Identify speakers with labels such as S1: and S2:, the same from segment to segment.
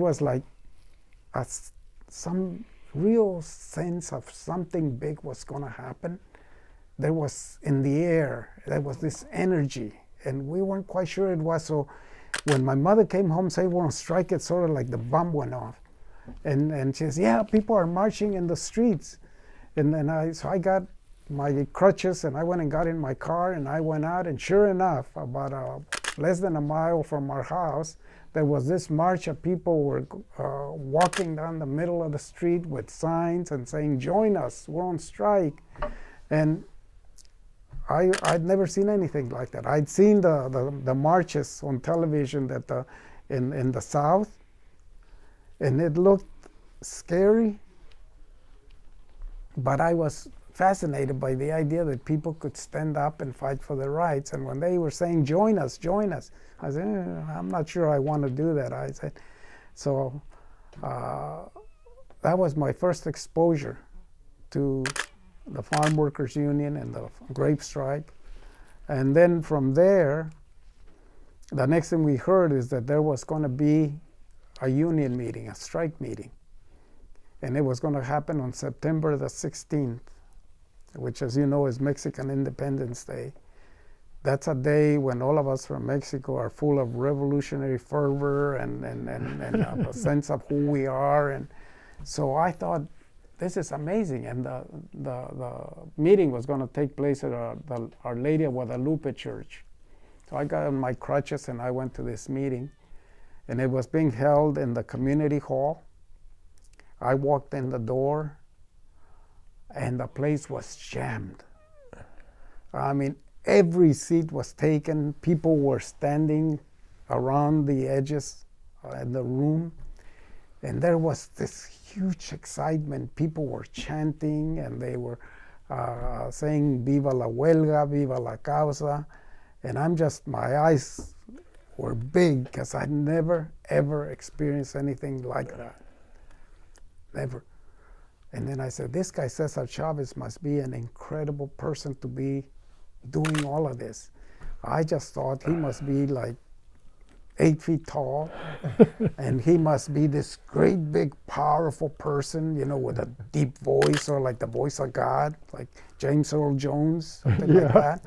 S1: was like some real sense of something big was going to happen. There was in the air, there was this energy, and we weren't quite sure it was. So when my mother came home, said we're on strike, it's sort of like the bomb went off. And she says, yeah, people are marching in the streets. And then I got my crutches, and I went and got in my car, and I went out, and sure enough, about less than a mile from our house, there was this march of people were walking down the middle of the street with signs and saying, join us, we're on strike. And I'd never seen anything like that. I'd seen the marches on television that in the South, and it looked scary, but I was fascinated by the idea that people could stand up and fight for their rights. And when they were saying, join us, I said, I'm not sure I want to do that. I said, so that was my first exposure to the Farm Workers Union and the grape strike. And then from there, the next thing we heard is that there was going to be a union meeting, a strike meeting. And it was going to happen on September the 16th, which, as you know, is Mexican Independence Day. That's a day when all of us from Mexico are full of revolutionary fervor and a sense of who we are. And so I thought, this is amazing. And the meeting was going to take place at Our Lady of Guadalupe Church. So I got on my crutches and I went to this meeting. And it was being held in the community hall. I walked in the door, and the place was jammed. I mean, every seat was taken. People were standing around the edges in the room. And there was this huge excitement. People were chanting, and they were saying, Viva la huelga, Viva la causa. And my eyes were big, because I'd never, ever experienced anything like that. Never. And then I said, this guy, César Chávez, must be an incredible person to be doing all of this. I just thought he must be like 8 feet tall, and he must be this great, big, powerful person, with a deep voice, or like the voice of God, like James Earl Jones, something like that.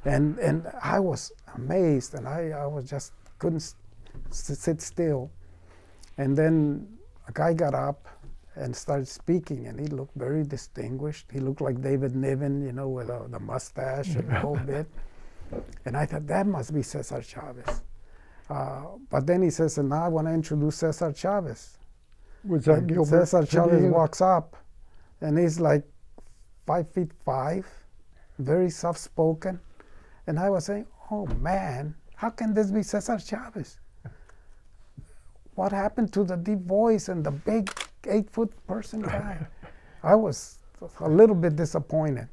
S1: And I was amazed, and I was just couldn't sit still. And then a guy got up and started speaking, and he looked very distinguished. He looked like David Niven, with the mustache and the whole bit. And I thought, that must be César Chávez. But then he says, and now I want to introduce César Chávez.
S2: Was that Gilbert?
S1: César Chávez walks up, and he's like 5'5", very soft-spoken. And I was saying, oh man, how can this be César Chávez? What happened to the deep voice and the big 8-foot person guy? I was a little bit disappointed.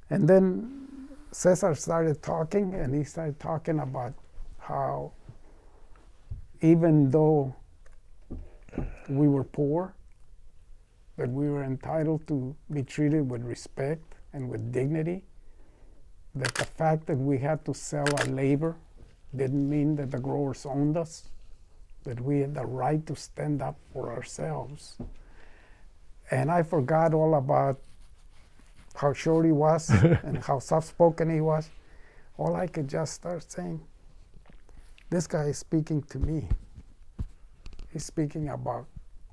S1: And then César started talking, and he started talking about how even though we were poor, that we were entitled to be treated with respect and with dignity, that the fact that we had to sell our labor didn't mean that the growers owned us, that we had the right to stand up for ourselves. And I forgot all about how short he was and how soft-spoken he was. All I could just start saying, this guy is speaking to me. He's speaking about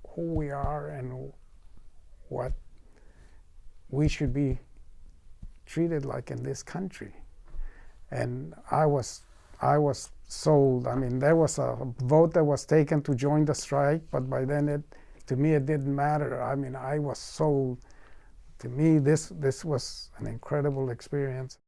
S1: who we are and what we should be treated like in this country. And I was sold. I mean, there was a vote that was taken to join the strike, but by then to me it didn't matter. I mean, I was sold. To me, this was an incredible experience.